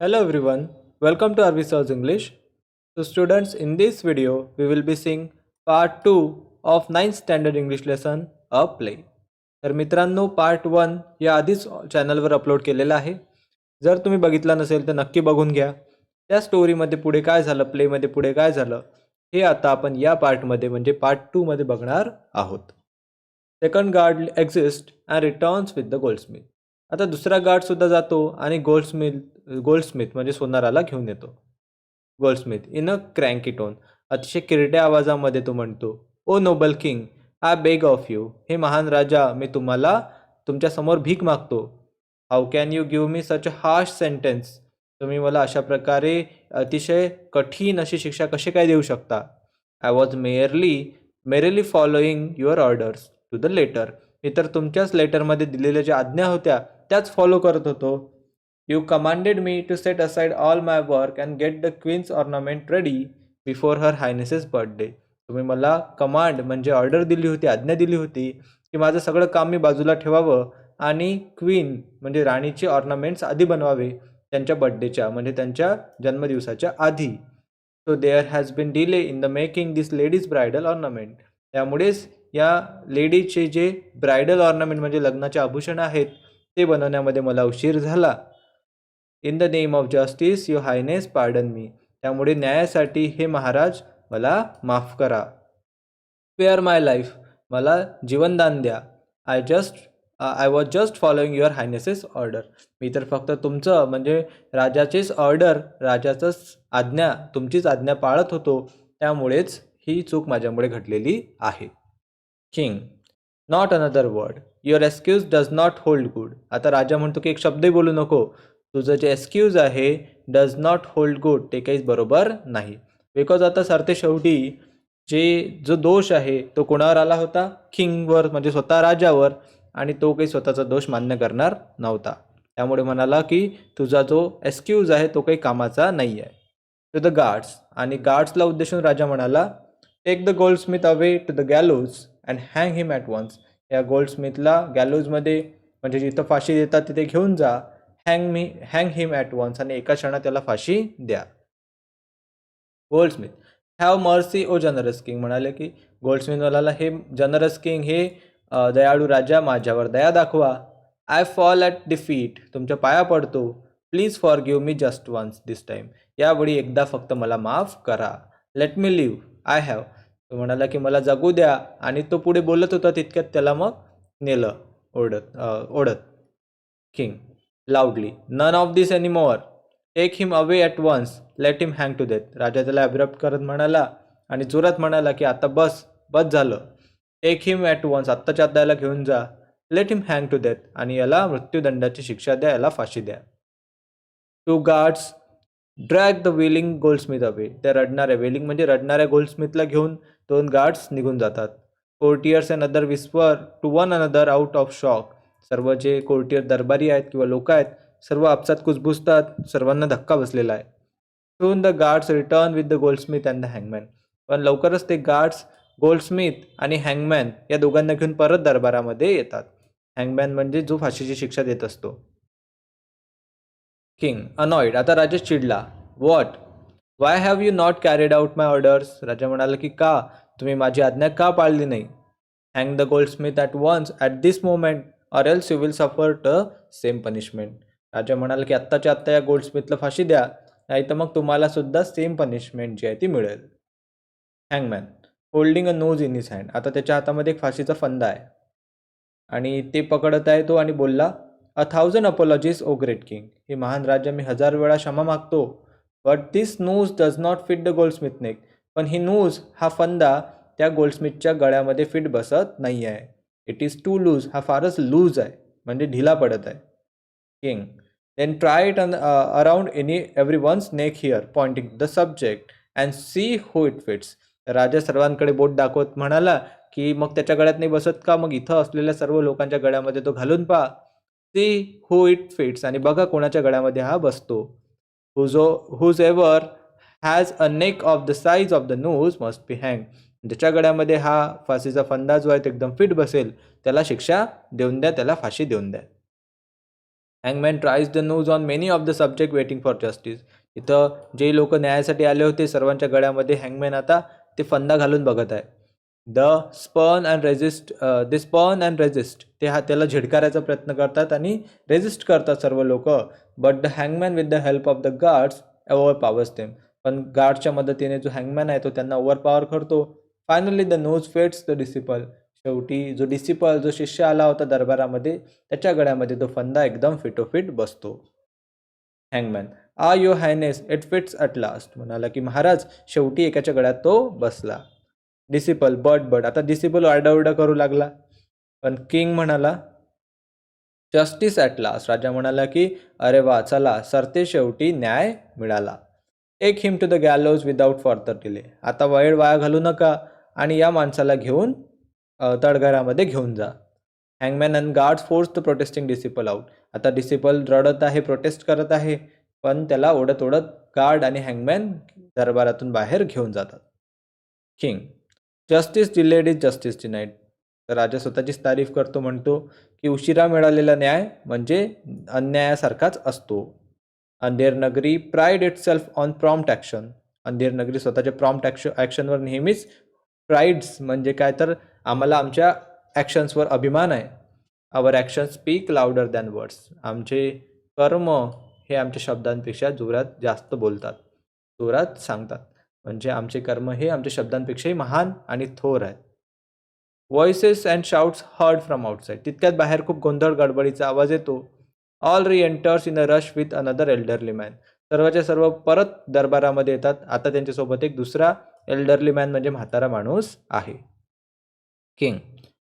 Hello everyone, welcome to Arvisol's English. So students, in this video we will be seeing part 2 of 9th standard English lesson A Play. तर मित्रांनो part 1 या आधीच चॅनलवर upload केलेला आहे. जर तुम्ही बघितला नसेल तर नक्की बघून घ्या. त्या स्टोरीमध्ये पुढे काय झालं, प्लेमध्ये पुढे काय झालं हे आता आपण या पार्टमध्ये म्हणजे पार्ट 2 मध्ये बघणार आहोत. Second guard exist and returns with the Goldsmith. आता दुसरा गार्ड सुद्धा जातो आणि गोल्डस्मिथ म्हणजे सोनाराला घेऊन येतो. Goldsmith in a cranky tone, अतिशय किरड्या आवाजामध्ये तो म्हणतो, O noble king, I beg of you, हे महान राजा, मी तुम्हाला तुमच्या समोर भीक मागतो. How can you give me such a harsh sentence, तुम्ही मला अशा प्रकारे अतिशय कठीण अशी शिक्षा कशी काय देऊ शकता. I was merely following your orders to the letter, मी तर तुमच्याच लेटरमध्ये दिलेल्या ज्या आज्ञा होत्या त्याच फॉलो करत होतो. You commanded me to set aside all my work and get the queen's ornament ready before her highness's birthday, तुम्ही मला कमांड म्हणजे ऑर्डर दिली होती, आज्ञा दिली होती की माझं सगळं काम मी बाजूला ठेवावं आणि क्वीन म्हणजे राणीचे ऑर्नामेंट्स आधी बनवावे त्यांच्या बर्थडेच्या म्हणजे त्यांच्या जन्मदिवसाच्या आधी. So there has been delay in the making this ladies bridal ornament, त्यामुळेच या लेडीचे जे ब्रायडल ऑर्नामेंट म्हणजे लग्नाचे आभूषण आहेत ते बनवण्यामध्ये मला उशीर झाला. In the name of justice your Highness pardon me, त्यामुळे न्यायासाठी हे महाराज मला माफ करा. स्पेअर माय लाईफ, मला जीवनदान द्या. I was just following your highness's order, मी तर फक्त तुमचं म्हणजे राजाचीच ऑर्डर, राजाचंच आज्ञा, तुमचीच आज्ञा पाळत होतो, त्यामुळेच ही चूक माझ्यामुळे घडलेली आहे. King, not another word, your excuse does not hold good. आता राजा म्हणतो की एक शब्दही बोलू नको, तुझं जे एक्सक्यूज आहे डज नॉट होल्ड गुड, ते काहीच बरोबर नाही. बिकॉज आता सरते शेवटी जो दोष आहे तो कोणावर आला होता, किंगवर म्हणजे स्वतः राजावर, आणि तो काही स्वतःचा दोष मान्य करणार नव्हता. त्यामुळे म्हणाला की तुझा जो एक्सक्यूज आहे तो काही कामाचा नाही आहे. टू द गार्ड्स, आणि गार्ड्सला उद्देशून राजा म्हणाला, take the goldsmith away to the gallows and hang him at once, या गोल्डस्मिथला गॅलोजमध्ये म्हणजे जिथं फाशी देतात तिथे घेऊन जा. हँग हिम ॲट वन्स, आणि एका क्षणात त्याला फाशी द्या. Goldsmith, have mercy O generous king, म्हणाले की गोल्डस्मिथ म्हणाला, हे जनरस किंग, हे दयाळू राजा, माझ्यावर दया दाखवा. आय फॉल ॲट डिफीट, तुमच्या पाया पडतो. Please forgive me just once this time, यावेळी एकदा फक्त मला माफ करा. Let me live, I have, तो म्हणाला की मला जगू द्या, आणि तो पुढे बोलत होता तितक्यात त्याला मग नेलं ओढत. King loudly, none of this anymore, take him away at once, let him hang to death. राजा त्याला अब्रप्ट करत म्हणाला आणि जोरात म्हणाला की आता बस झालं. टेक हिम ॲट वन्स, आत्ताच्या आत्ता याला घेऊन जा. Let him hang to death, आणि याला मृत्यूदंडाची शिक्षा द्या, याला फाशी द्या. Two guards drag the wailing goldsmith away, त्या वेलिंग म्हणजे रडणाऱ्या गोल्डस्मिथला घेऊन 2 गार्ड्स निघून जातात. Courtiers and other whisper to one another out of shock, सर्व जे कोर्टियर दरबारी आहेत किंवा लोक आहेत सर्व आपसात कुजबुजतात, सर्वांना धक्का बसलेला आहे. Soon the guards return with the Goldsmith and the हँगमॅन, पण लवकरच ते गार्ड्स गोल्डस्मिथ आणि हँगमॅन या दोघांना घेऊन परत दरबारामध्ये येतात. हँगमॅन म्हणजे जो फाशीची शिक्षा देत असतो. किंग अनॉइड, आता राजा चिडला. What, why have you not carried out my orders, राजा म्हणाला की का तुम्ही माझी आज्ञा का पाळली नाही. Hang the goldsmith at once at this moment or else you will suffer the same punishment, राजा म्हणाला की आत्ताच्या आत्ता या गोल्डस्मिथला फाशी द्या, नाही तर मग तुम्हाला सुद्धा सेम पनिशमेंट जी आहे ती मिळेल. हँगमॅन holding a knows in his hand, आता त्याच्या हातामध्ये एक फाशीचा फंदा आहे आणि ते पकडत आहे तो आणि बोलला, 1,000 अपॉलॉजीज ओ ग्रेट किंग, हे महान राजा, मी 1000 वेळा क्षमा मागतो. But this noose does not fit the Goldsmith neck, पण ही नूज हा फंदा त्या गोल्डस्मिथच्या गळ्यामध्ये फिट बसत नाही आहे. इट इज टू लूज, हा फारच लूज आहे म्हणजे ढिला पडत आहे. King then try it around everyone's neck here pointing the subject and see who it fits, राजा सर्वांकडे बोट दाखवत म्हणाला की मग त्याच्या गळ्यात नाही बसत का, मग इथं असलेल्या सर्व लोकांच्या गळ्यामध्ये तो घालून पहा. सी हू इट फिट्स, आणि बघा कोणाच्या गळ्यामध्ये हा बसतो. Whoever has a neck of the size of the noose must be hang, ज्याच्या गळ्यामध्ये हा फाशीचा फंदा जो आहे तो एकदम फिट बसेल त्याला शिक्षा देऊन द्या, त्याला फाशी देऊन द्या. हँगमॅन tries the nose on many of the subject waiting for justice. इथं जे लोक न्यायासाठी आले होते सर्वांच्या गळ्यामध्ये हँगमॅन आता ते फंदा घालून बघत आहे. The spurn and resist they spurn and resist, ते त्याला झिडकारायचा प्रयत्न करतात आणि रेजिस्ट करतात सर्व लोक. But the hangman with the help of the guards overpowers them. पण गार्डच्या मदतीने जो हँगमॅन आहे तो त्यांना ओव्हर पॉवर करतो. Finally the noose fits the disciple. शेवटी जो डिसिपल जो शिष्य आला होता दरबारामध्ये त्याच्या गळ्यामध्ये तो फंदा एकदम फिटोफिट बसतो. हँगमॅन, your Highness it fits at last. म्हणाला की महाराज शेवटी एकाच्या गळ्यात तो बसला. डिसिपल, बट आता डिसिपल आरडाओरडा करू लागला. पण किंग म्हणाला जस्टिस ॲट लास्ट. राजा म्हणाला की अरे वा, चला सरते शेवटी न्याय मिळाला. Take him to the gallows without further delay. आता वेळ वाया घालू नका आणि या माणसाला घेऊन तळघरामध्ये घेऊन जा. हँगमॅन and guards force the protesting disciple out. आता डिसिपल रडत आहे, प्रोटेस्ट करत आहे, पण त्याला ओढत ओढत गार्ड आणि हँगमॅन दरबारातून बाहेर घेऊन जातात. King, justice delayed is justice denied. तर राजा स्वतःचीच तारीफ करतो, म्हणतो की उशिरा मिळालेला न्याय म्हणजे अन्यायासारखाच असतो. Andher Nagari pride it self on prompt action. Andher Nagari स्वतःच्या प्रॉम्प्ट ॲक्शनवर नेहमीच प्राईड्स म्हणजे काय तर आम्हाला आमच्या ॲक्शन्सवर अभिमान आहे. Our action speak louder than words. आमचे कर्म हे आमच्या शब्दांपेक्षा जोरात जास्त बोलतात, जोरात सांगतात. म्हणजे आमचे कर्म हे आमच्या शब्दांपेक्षाही महान आणि थोर आहेत. Voices and shouts heard from outside. तितक्यात बाहेर खूप गोंधळ गडबडीचा आवाज येतो. ऑल री enters in a rush with another elderly man. सर्वच्या सर्व परत दरबारामध्ये येतात. आता त्यांच्यासोबत एक दुसरा एल्डरली मॅन म्हणजे म्हातारा माणूस आहे. King,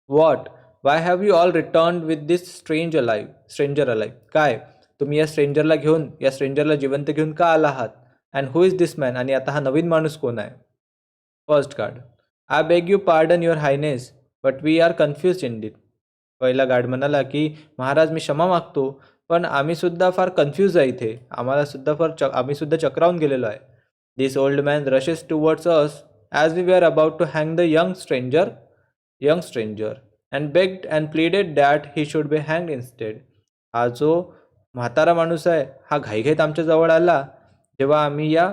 what, why have you all return with this stranger alive. काय तुम्ही या स्ट्रेंजरला जिवंत घेऊन का आला आहात? And who is this man. आणि आता हा नवीन माणूस कोण आहे? First guard, I beg you pardon your highness but we are confuse indeed. पहिला गार्ड म्हणाला की महाराज मी क्षमा मागतो, पण आम्ही सुद्धा फार कन्फ्यूज आहे इथे. आम्ही सुद्धा चक्रावून गेलेलो आहे. This old man rushes towards us as we are about to hang the young stranger and begged and pleaded that he should be हँग्ड इन्स्टेड. हा जो म्हातारा माणूस आहे हा घाईघाईत आमच्या जवळ आला जेव्हा आम्ही या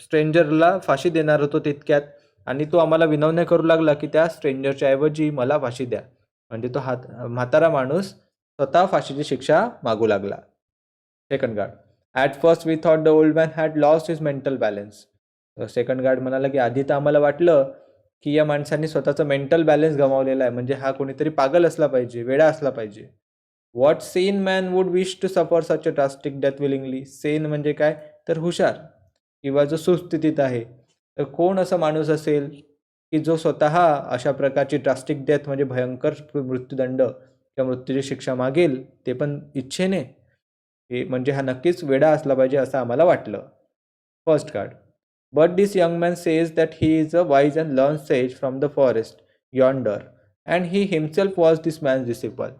स्ट्रेंजरला फाशी देणार होतो तितक्यात, आणि तो आम्हाला विनवण्या करू लागला की त्या स्ट्रेंजरच्या ऐवजी मला फाशी द्या. म्हणजे तो म्हातारा माणूस स्वतः फाशीची शिक्षा मागू लागला. Second guard, at first we thought the old man had lost his mental balance. Second guard म्हणाला की आधी तर आम्हाला वाटलं की या माणसाने स्वतःचा मेंटल बॅलन्स गमावलेला आहे, म्हणजे हा कोणीतरी पागल असला पाहिजे, वेडा असला पाहिजे. What sane man would wish to suffer such a drastic death willingly. Sane म्हणजे काय तर हुशार किंवा जो सुस्थितीत आहे. तर कोण असा माणूस असेल की जो स्वतः अशा प्रकारची ड्रास्टिक डेथ म्हणजे भयंकर मृत्यूदंड किंवा मृत्यूची शिक्षा मागेल, ते पण इच्छेने. हे म्हणजे हा नक्कीच वेडा असला पाहिजे असं आम्हाला वाटलं. First guard, but this young man says that he is a wise and learn says from the forest yonder and he himself was this man's disciple.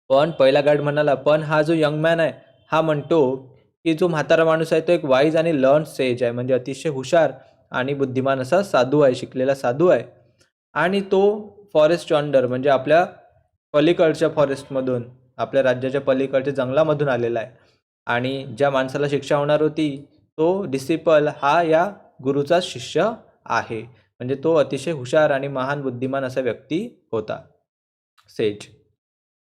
पण पहिला गार्ड म्हणाला पण हा जो यंग मॅन आहे हा म्हणतो की जो म्हातारा माणूस आहे तो एक वाईज आणि लर्न सेज आहे, म्हणजे अतिशय हुशार आणि बुद्धिमान असा साधू आहे, शिकलेला साधू आहे. आणि तो फॉरेस्ट यॉन्डर म्हणजे आपल्या पलीकडच्या फॉरेस्टमधून, आपल्या राज्याच्या पलीकडच्या जंगलामधून आलेला आहे. आणि ज्या माणसाला शिक्षा होणार होती तो डिसिपल हा या गुरुचा शिष्य आहे. म्हणजे तो अतिशय हुशार आणि महान बुद्धिमान असा व्यक्ती होता. Sage,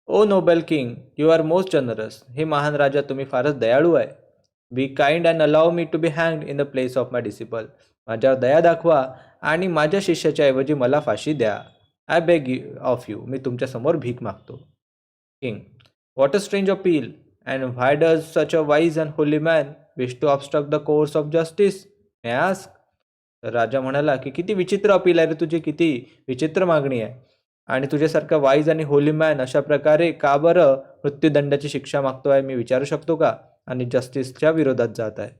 O noble king, you are most generous. हे महान राजा तुम्ही फारच दयाळू आहे. Be kind and allow me to be हँग्ड in the place of my disciple. माझ्यावर दया दाखवा आणि माझ्या शिष्याच्या ऐवजी मला फाशी द्या. आय बेग ऑफ यू, मी तुमच्यासमोर भीक मागतो. King, what a strange appeal and why does such a wise and holy man wish to obstruct the course of justice may ask. तर राजा म्हणाला की किती विचित्र अपील आहे रे तुझी, किती विचित्र मागणी आहे. आणि तुझ्यासारखा वाईज आणि होली मॅन अशा प्रकारे का बरं मृत्यूदंडाची शिक्षा मागतोय मी विचारू शकतो का, आणि जस्टिसच्या विरोधात जात आहे.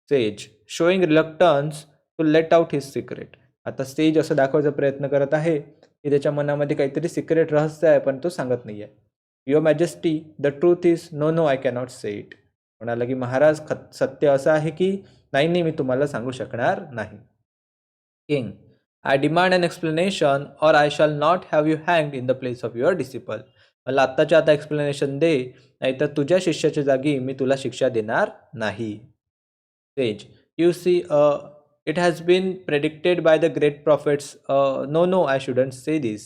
Sage, showing reluctance to let out his secret. आता सेज असं दाखवायचा प्रयत्न करत आहे की त्याच्या मनामध्ये काहीतरी सिक्रेट रहस्य आहे पण तो सांगत नाही आहे. Your majesty, the truth is no I cannot say it. म्हणाला की महाराज सत्य असं आहे की नाही मी तुम्हाला सांगू शकणार नाही. King, I demand an explanation or I shall not have you हँग्ड in the place of your disciple. मला आत्ताच्या आता एक्सप्लेनेशन दे, नाहीतर तुझ्या शिष्याच्या जागी मी तुला शिक्षा देणार नाही. Sage, you see, it has been predicted by the great prophets. No, I shouldn't say this.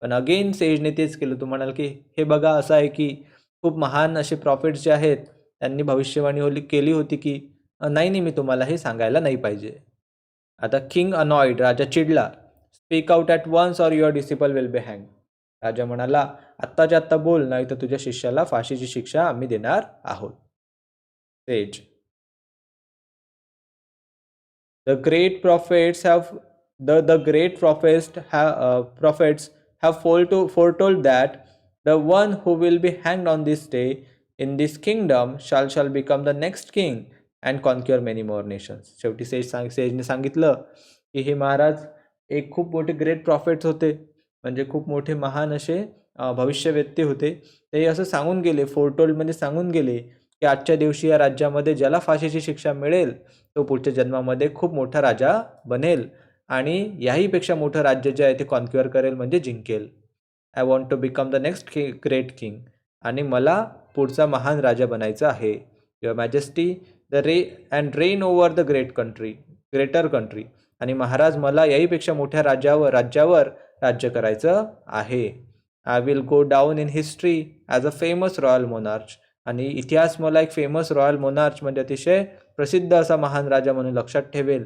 पण अगेन सेजने तेच केलं. तू म्हणाल की हे बघा असं आहे की खूप महान असे प्रॉफिट्स जे आहेत त्यांनी भविष्यवाणी केली होती की नाही मी तुम्हाला हे सांगायला नाही पाहिजे. आता किंग अनॉइड, राजा चिडला. Speak out at once or your disciple will be hang. राजा म्हणाला आत्ताच्या आत्ता बोल, नाही तर तुझ्या शिष्याला फाशीची शिक्षा आम्ही देणार आहोत. Says, the great prophets have prophets have foretold that the one who will be hanged on this day in this kingdom shall become the next king and conquer many more nations. शेवटी सेजने सांगितलं की हे महाराज एक खूप मोठे great profits होते, म्हणजे खूप मोठे महान असे भविष्यवेत्ते होते. ते असं सांगून गेले, फोरटोल्डमध्ये सांगून गेले की आजच्या दिवशी या राज्यामध्ये ज्याला फाशीची शिक्षा मिळेल तो पुढच्या जन्मामध्ये खूप मोठा राजा बनेल आणि याहीपेक्षा मोठं राज्य जे आहे ते कॉन्क्युअर करेल, म्हणजे जिंकेल. I want to become the next great king. आणि मला पुढचा महान राजा बनायचा आहे. Your majesty the reign over the greater country. आणि महाराज मला याहीपेक्षा मोठ्या राज्यावर राज्य करायचं आहे. I will go down in history as a famous royal monarch. आणि इतिहास मला एक फेमस रॉयल मोनार्च म्हणजे अतिशय प्रसिद्ध असा महान राजा म्हणून लक्षात ठेवेल.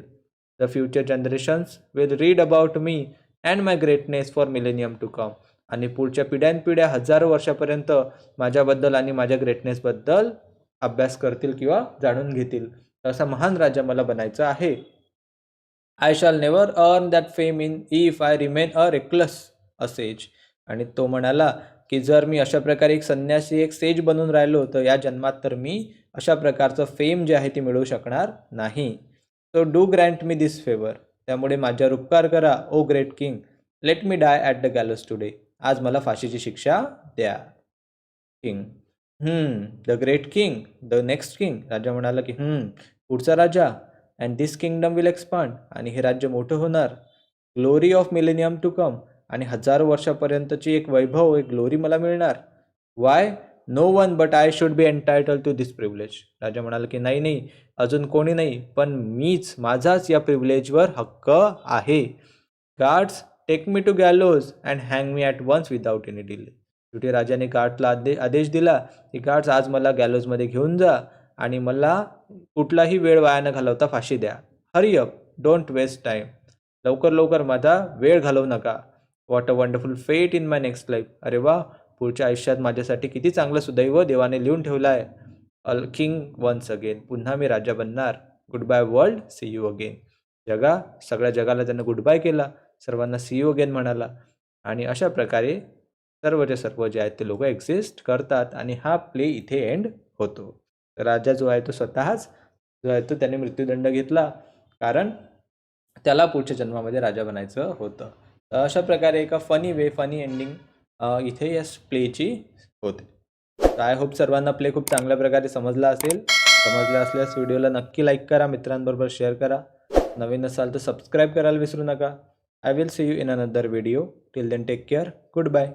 The future generations will read about me and my greatness for millennium to come. आणि पुढच्या पिढ्यानपिढ्या हजारो वर्षापर्यंत माझ्याबद्दल आणि माझ्या ग्रेटनेसबद्दल अभ्यास करतील किंवा जाणून घेतील. असा महान राजा मला बनायचं आहे. I shall never earn that fame if I remain a reckless a says. आणि तो म्हणाला की जर मी अशा प्रकारे एक संन्यासी, एक सेज बनून राहिलो तर या जन्मात तर मी अशा प्रकारचं फेम जे आहे ते मिळवू शकणार नाही. So do grant me this favour. त्यामुळे माझ्यावर उपकार करा O great king. Let me die at the gallows today. आज मला फाशीची शिक्षा द्या. King, the great king, the next king. राजा म्हणाला की पुढचा राजा. And this kingdom will expand. आणि हे राज्य मोठं होणार. Glory of millennium to come. आणि हजारो वर्षापर्यंतची एक वैभव, एक ग्लोरी मला मिळणार. Why? No one but I should be entitled to this privilege. राजा म्हणाला की नाही अजून कोणी नाही, पण मीच, माझाच या प्रिव्हिलेजवर हक्क आहे. Guards take me to gallows and hang me at once without any delay. शेवटी राजाने गार्डला आदेश दिला की गार्ड्स आज मला गॅलोजमध्ये घेऊन जा आणि मला कुठलाही वेळ वाया न घालवता फाशी द्या. Hurry up, don't waste time. लवकर माझा वेळ घालवू नका. What a wonderful fate in my next life. अरे वा, पुढच्या आयुष्यात माझ्यासाठी किती चांगलं सुदैव देवाने लिहून ठेवलं आहे. I'll king once again. पुन्हा मी राजा बनणार. Goodbye world, see you again. सगळ्या जगाला त्यानं गुड बाय केला, सर्वांना सी यू अगेन म्हणाला. आणि अशा प्रकारे सर्वचे सर्व जे आहेत ते लोक एक्झिस्ट करतात आणि हा प्ले इथे एंड होतो. राजा जो आहे तो स्वतःच जो आहे तो त्याने मृत्यूदंड घेतला, कारण त्याला पुढच्या जन्मामध्ये राजा बनायचं होतं. अशा प्रकारे एका फनी एंडिंग इथे या प्लेची होते. तर आय होप सर्वांना प्ले खूप चांगल्या प्रकारे समजला असल्यास व्हिडिओला नक्की लाईक करा, मित्रांबरोबर शेअर करा. नवीन असाल तर सबस्क्राईब करायला विसरू नका. I will see you in another video. Till then take care. Good bye.